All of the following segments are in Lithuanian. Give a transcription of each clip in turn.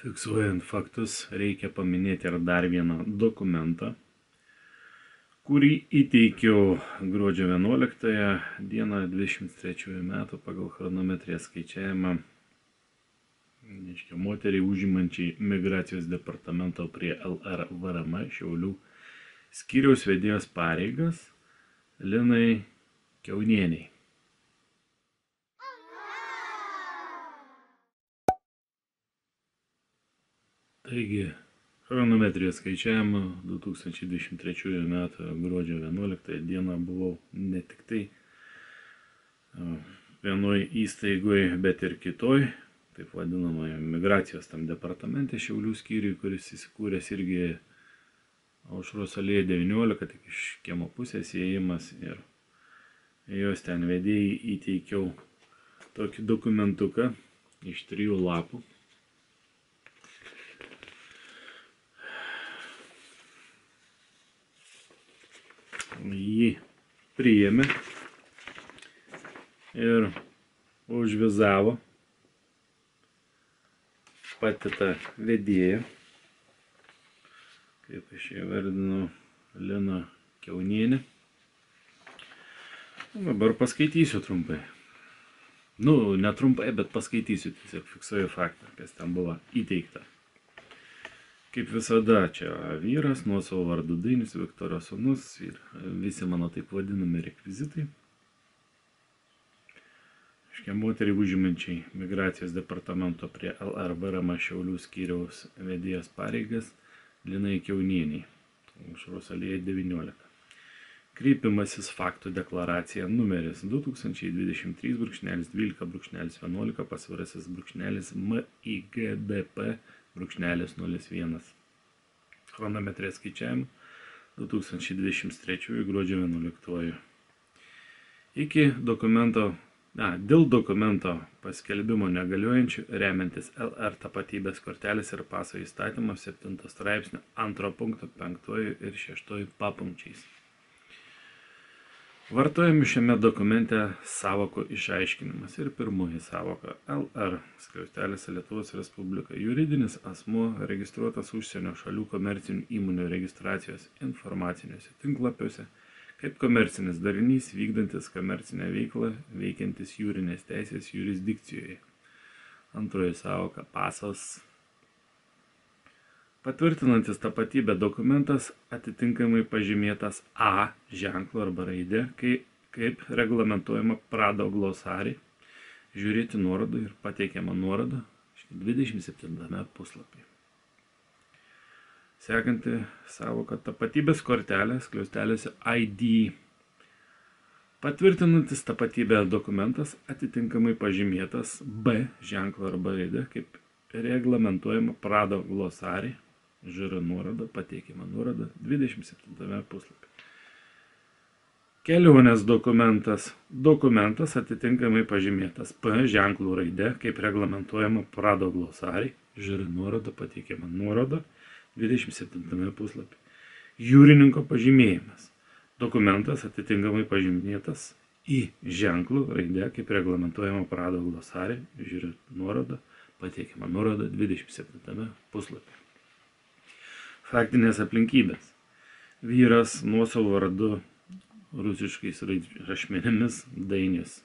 Fiksuojant faktus, reikia paminėti ir dar vieną dokumentą, kurį įteikiau gruodžio 11 dieną 23 metų pagal chronometriją skaičiavimą moteriai užimančiai migracijos departamento prie LRVRM Šiaulių skyriaus vedėjos pareigas Linai Kiaunieniai. Taigi, chronometrijos skaičiavimo 2023 metų gruodžio 11 dieną buvau ne tik tai vienoj įstaigoje, bet ir kitoj, taip vadinamoje migracijos tam departamente Šiaulių skyriui, kuris įsikūręs irgi Aušros alėja 19, tik iš kiemo pusės įėjimas, ir jos ten vedėjai įteikiau tokį dokumentuką iš 3 lapų. Jį priėmė ir užvizavo pati ta vedėja, kaip aš ją vardinu, Lina Kiaunienė. Dabar paskaitysiu trumpai. Ne trumpai, bet paskaitysiu, tiesiog fiksuoju faktą, kas ten buvo įteikta. Kaip visada, čia vyras, nuosavo vardu Dainius, Viktoro sūnus ir visi mano taip vadinami rekvizitai. Moteriai užimančiai migracijos departamento prie LRVRM Šiaulių skyriaus vedėjos pareigas Linai Kiaunieniai, Aušros alėja 19. Kreipimasis faktų deklaracija numeris 2023-12-11 pasvirasis MIGDP-01. Chronometrės skaičiavimo 2023 gruodžio 11. Dėl dokumento paskelbimo negaliojančių remiantis LR tapatybės kortelės ir paso įstatymo 7 straipsnio 2 punkto 5 ir 6 papunkčiais. Vartojami šiame dokumente sąvokų išaiškinimas ir pirmoji sąvoka LR skliaustelis Lietuvos Respublika juridinis asmuo registruotas užsienio šalių komercinių įmonių registracijos informaciniuose tinklapiuose kaip komercinis darinys vykdantis komercinę veiklą veikiantis jūrinės teisės jurisdikcijoje. Antroji sąvoka pasas. Patvirtinantis tapatybę dokumentas atitinkamai pažymėtas A ženklu arba raidė, kaip reglamentuojama Prado glosarį, žiūrėti nuorodą ir pateikiama nuoroda 27 puslapyje. Sekanti sąvoka tapatybės kortelė skliausteliuose ID. Patvirtinantis tapatybę dokumentas atitinkamai pažymėtas B ženklu arba raidė, kaip reglamentuojama Prado glosarį, žiūrėti nuorodą, pateikiama nuoroda 27 puslapyje. Kelionės dokumentas. Dokumentas atitinkamai pažymėtas P ženklų raidė, kaip reglamentuojama Prado glosarį, žiūrėti nuorodą, pateikiama nuoroda 27 puslapyje. Jūrininko pažymėjimas. Dokumentas atitinkamai pažymėtas I ženklų raidė, kaip reglamentuojama Prado glosarį, žiūrėti nuorodą, pateikiama nuoroda 27 puslapyje. Faktinės aplinkybės. Vyras nuosavo vardu rusiškais rašmenimis Dainius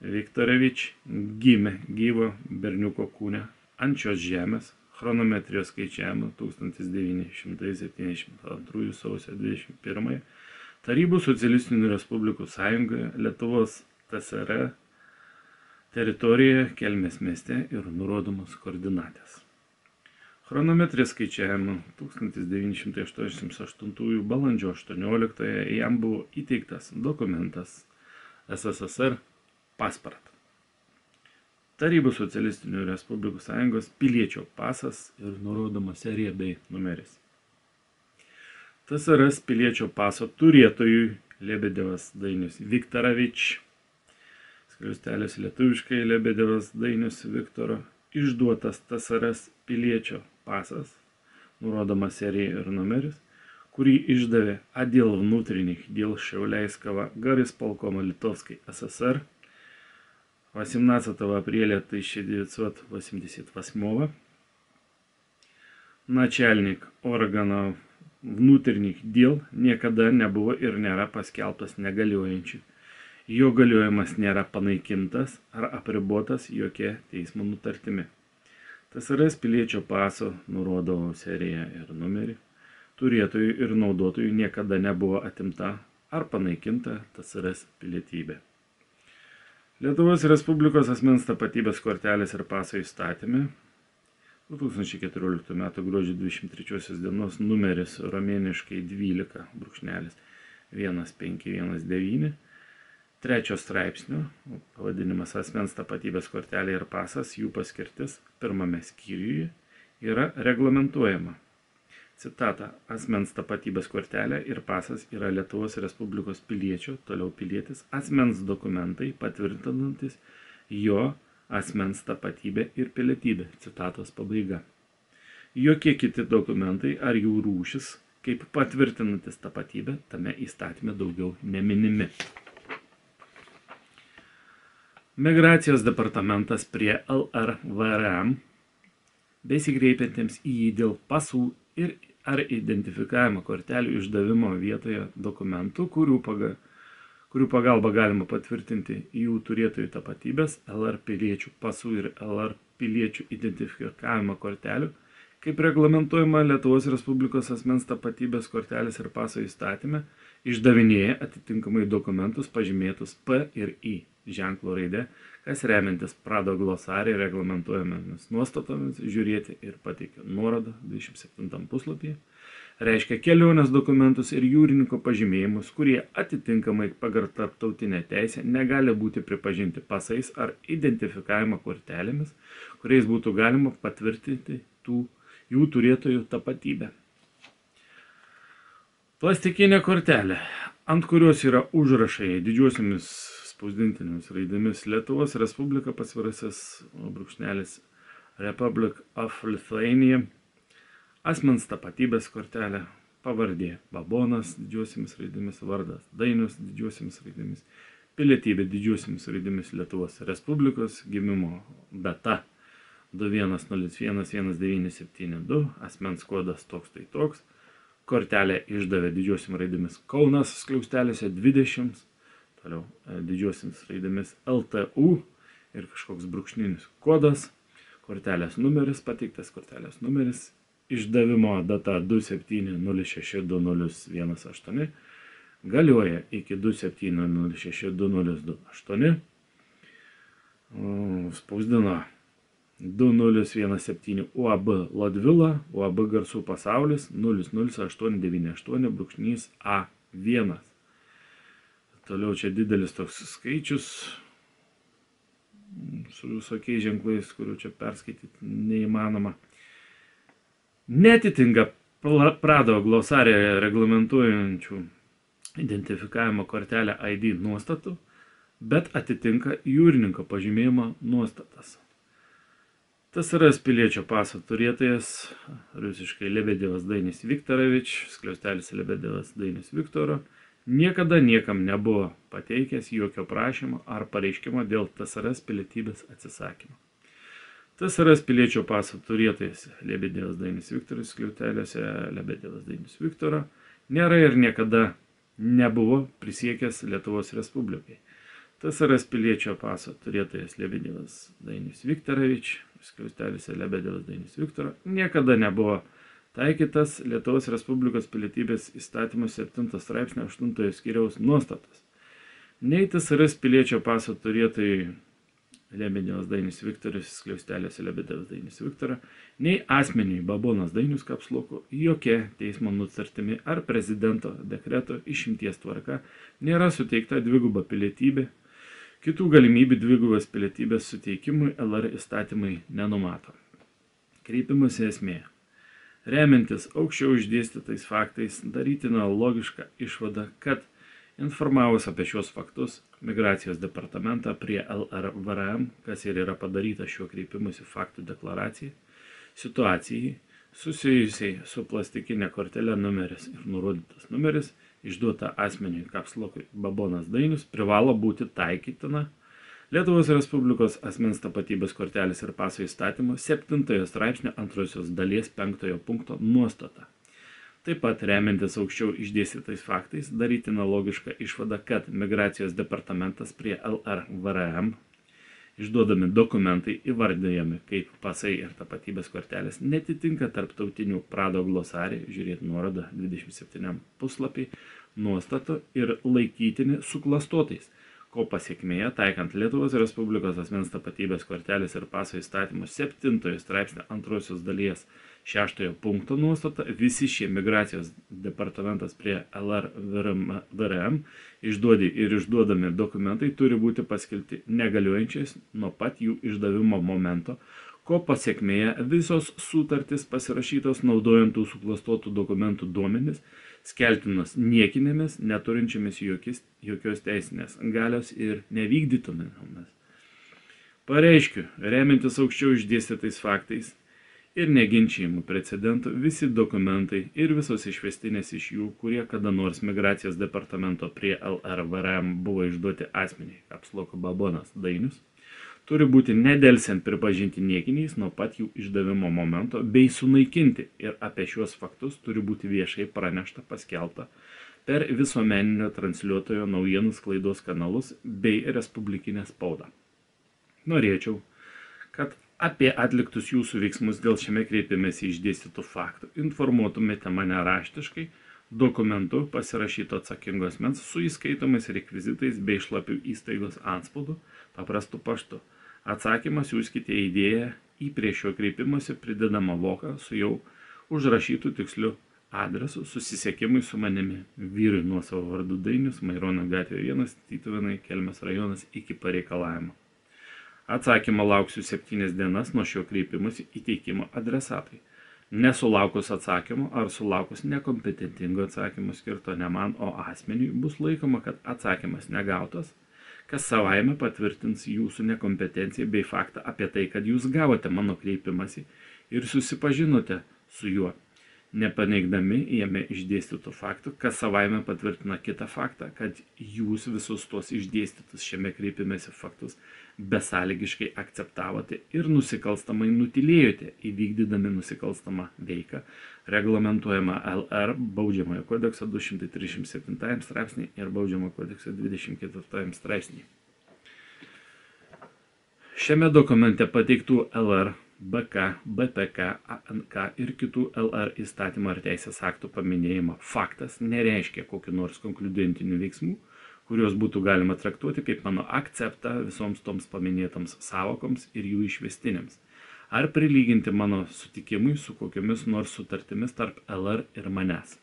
Viktorevič gimė gyvo berniuko kūne ant šios žemės chronometrijos skaičiavimo 1972 sausio 21 Tarybų Socialistinių Respublikų Sąjungoje Lietuvos TSR teritorijoje Kelmės mieste ir nurodomos koordinatės. Chronometrės skaičiavimo 1988 balandžio 18 jam buvo įteiktas dokumentas SSSR paspart. Tarybų Socialistinių Respublikų Sąjungos piliečio pasas ir nurodoma serija bei numeris. TSRS piliečio paso turėtojui Lebedevas Dainius Viktoravič, skliaustelis lietuviškai Lebedevas Dainius Viktoro, išduotas TSRS piliečio pasas, nurodoma serija ir numeris, kurį išdavė Adil Внутренних дел Šiauliaiskого горисполкома Литовской ССР 18 апреля 1988 Начальник органов внутренних dėl niekada nebuvo ir nėra paskelbtas negaliojančiu. Jo galiojimas nėra panaikintas ar apribotas jokia teismo nutartimi. TSRS piliečio paso nurodo seriją ir numerį. Turėtojų ir naudotojų niekada nebuvo atimta ar panaikinta TSRS pilietybė. Lietuvos Respublikos asmens tapatybės kortelės ir paso įstatyme 2014 m. gruodžio 23 dienos numeris romėniškai 12.1519 3 straipsnio, pavadinimas asmens tapatybės kortelė ir pasas, jų paskirtis pirmame skyriuje yra reglamentuojama. Citata, asmens tapatybės kortelė ir pasas yra Lietuvos Respublikos piliečio, toliau pilietis, asmens dokumentai patvirtinantis jo asmens tapatybė ir pilietybė. Citatos pabaiga. Jokie kiti dokumentai ar jų rūšis, kaip patvirtinantis tapatybę, tame įstatyme daugiau neminimi. Migracijos departamentas prie LRVRM, besikreipiantiems į jį dėl pasų ir ar identifikavimo kortelių išdavimo vietoje dokumentų, kurių pagalba galima patvirtinti jų turėtojų tapatybės, LR piliečių pasų ir LR piliečių identifikavimo kortelių, kaip reglamentuojama Lietuvos Respublikos asmens tapatybės kortelės ir paso įstatyme, išdavinėja atitinkamai dokumentus pažymėtus P ir I ženklo raide, kas remiantis Prado glosarį reglamentuojamomis nuostatomis žiūrėti ir pateikia nuorodą 27 puslapyje, reiškia kelionės dokumentus ir jūrininko pažymėjimus, kurie atitinkamai pagal tarptautinę teisę negali būti pripažinti pasais ar identifikavimo kortelėmis, kuriais būtų galima patvirtinti jų turėtojų tapatybę. Plastikinė kortelė, ant kurios yra užrašai didžiuosiamis spausdintinėmis raidėmis Lietuvos Respublika pasvirasis brūkšnelis Republic of Lithuania, asmens tapatybės kortelė, pavardė Babonas didžiuosiamis raidėmis, vardas Dainius didžiuosiamis raidėmis, pilietybė didžiuosiamis raidėmis Lietuvos Respublikos, gimimo data 21.01.1972, asmens kodas toks tai toks, kortelę išdavė didžiuosiamis raidėmis Kaunas skliaustelėse 20, toliau didžiuosiamis raidėmis LTU ir kažkoks brūkšninis kodas, kortelės numeris pateiktas, kortelės numeris, išdavimo data 27.06.2018, galioja iki 27.06.2028, spausdino 2017 UAB Ladvila, UAB Garsų pasaulis 00898-A1. Toliau čia didelis toks skaičius su visokiais ženklais, kurių čia perskaityti neįmanoma. Netitinka Prado glosarėje reglamentuojančių identifikavimo kortelę ID nuostatų, bet atitinka jūrininko pažymėjimo nuostatas. TSRS piliečio paso turėtojas, rusiškai Lebedevas Dainis Viktoravič, skliaustelis Lebedevas Dainis Viktoro, niekada niekam nebuvo pateikęs jokio prašymo ar pareiškimo dėl TSRS pilietybės atsisakymo. TSRS piliečio paso turėtojas Lebedevas Dainis Viktoras, skliausteliuose Lebedevas Dainis Viktoro, nėra ir niekada nebuvo prisiekęs Lietuvos Respublikai. TSRS piliečio paso turėtojas Lebedevas Dainis Viktoravič, skliausteliuose Lebedevas Dainis Viktoro, niekada nebuvo taikytas Lietuvos Respublikos pilietybės įstatymo 7 straipsnio 8 skyriaus nuostatas. Nei TSRS piliečio paso turėtojai Lebedevas Dainis Viktoras, skliausteliuose Lebedevas Dainis Viktoro, nei asmeniui Babonas Dainius kapsloku jokia teismo nutartimi ar prezidento dekreto išimties tvarka nėra suteikta dviguba pilietybė. Kitų galimybių dvigubos pilietybės suteikimui LR įstatymai nenumato. Kreipimosi esmė. Remiantis aukščiau išdėstytais faktais, darytina logiška išvada, kad informavus apie šios faktus Migracijos departamentą prie LRVRM, kas ir yra padaryta šiuo kreipimusi faktų deklaracijai, situacijai susijusiai su plastikinė kortelė numeris ir nurodytas numeris, išduota asmeniui kapslokui Babonas Dainius, privalo būti taikytina Lietuvos Respublikos asmens tapatybės kortelės ir paso įstatymo 7 straipsnio 2 dalies 5 punkto nuostata. Taip pat, remiantis aukščiau išdėstytais faktais, darytina logiška išvada, kad Migracijos departamentas prie LRVRM išduodami dokumentai įvardijami kaip pasai ir tapatybės kortelės netitinka tarptautinių Prado glosarį, žiūrėti nuorodą 27 puslapį, nuostatų ir laikytini suklastotais, ko pasiekmėje, taikant Lietuvos Respublikos asmens tapatybės kortelės ir paso įstatymo 7 straipsnio 2 dalies 6 punkto nuostata, visi šie Migracijos departamentas prie LRVRM išduodi ir išduodami dokumentai turi būti paskelbti negaliojančiais nuo pat jų išdavimo momento, ko pasiekmėje visos sutartys pasirašytos naudojant tų suklastotų dokumentų duomenis skeltinos niekinėmis, neturinčiamis jokios teisinės galios ir nevykdytomis. Pareiškiu, remiantis aukščiau išdėstytais faktais ir neginčijimų precedentų, visi dokumentai ir visos išvestinės iš jų, kurie kada nors Migracijos departamento prie LRVRM buvo išduoti asmeniai, apsloko Babonas Dainius, turi būti nedelsiant pripažinti niekiniais nuo pat jų išdavimo momento bei sunaikinti ir apie šiuos faktus turi būti viešai pranešta paskelbta per visuomeninio transliuotojo naujienų sklaidos kanalus bei respublikinę spaudą. Norėčiau, kad apie atliktus jūsų veiksmus dėl šiame kreipimėsi išdėstytų faktų informuotumėte mane raštiškai, dokumentu pasirašyto atsakingo asmens su įskaitomais rekvizitais bei šlapių įstaigos antspaudu paprastu paštu. Atsakymą siųskite idėją į prie šio kreipimosi pridedamą voką su jau užrašytų tiksliu adresu susisiekimui su manimi. Vyrui nuosavo vardu Dainius, Maironio gatvė 1, Tytuvėnai, Kelmės rajonas iki pareikalavimo. Atsakymą lauksiu 7 dienas nuo šio kreipimosi įteikimo adresatai. Nesulaukus atsakymo ar sulaukus nekompetentingo atsakymo skirto ne man, o asmeniui, bus laikoma, kad atsakymas negautas, kas savaime patvirtins jūsų nekompetenciją bei faktą apie tai, kad jūs gavote mano kreipimąsi ir susipažinote su juo, nepaneigdami jame išdėstytų faktų, kas savaime patvirtina kitą faktą, kad jūs visus tos išdėstytus šiame kreipimėsi faktus besąlygiškai akceptavote ir nusikalstamai nutylėjote, įvykdydami nusikalstamą veiką, reglamentuojama LR Baudžiamojo kodekso 237 straipsnį ir Baudžiamojo kodekso 24 straipsnį. Šiame dokumente pateiktų LR, BK, BPK, ANK ir kitų LR įstatymų ar teisės aktų paminėjimo faktas nereiškia kokių nors konkludentinių veiksmų, kuriuos būtų galima traktuoti kaip mano akceptą visoms toms paminėtoms sąvokoms ir jų išvestinėms, ar prilyginti mano sutikimui su kokiomis nors sutartimis tarp LR ir manęs.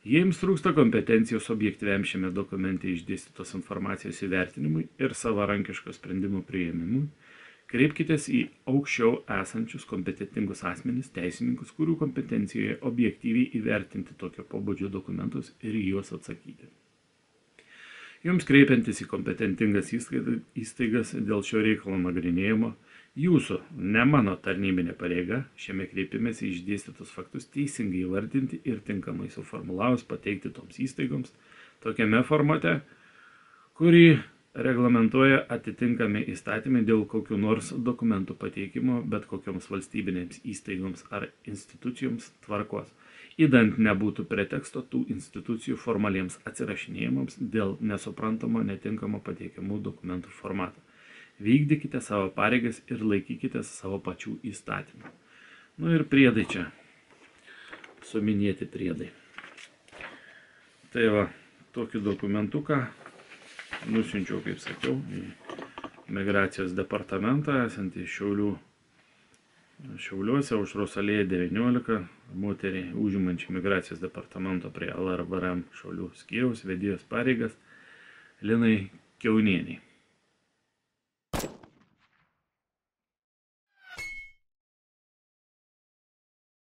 Jei jums trūksta kompetencijos objektyviam šiame dokumente išdėstytos informacijos įvertinimui ir savarankiško sprendimų priėmimui, kreipkitės į aukščiau esančius kompetentingus asmenis, teisininkus, kurių kompetencijoje objektyviai įvertinti tokio pobūdžio dokumentus ir juos atsakyti. Jums kreipiantis į kompetentingas įstaigas dėl šio reikalo nagrinėjimo, jūsų, ne mano tarnybinė pareiga, šiame kreipimėsi išdėstytus faktus teisingai įvardinti ir tinkamai suformulavus pateikti toms įstaigoms tokiame formate, kurį reglamentuoja atitinkami įstatymai dėl kokių nors dokumentų pateikimo bet kokioms valstybinėms įstaigoms ar institucijoms tvarkos, idant nebūtų preteksto tų institucijų formaliems atsirašinėjimams dėl nesuprantamo netinkamo pateikiamų dokumentų formato. Vykdykite savo pareigas ir laikykite savo pačių įstatymų. Ir priedai čia, suminėti priedai. Tai va, tokį dokumentuką nusiunčiau, kaip sakiau, į Migracijos departamentą, esantį Šiauliuose, Aušros alėja 19, moteriai užimančiai Migracijos departamento prie LRVRM Šiaulių skyriaus vedėjos pareigas Linai Kiaunieniai.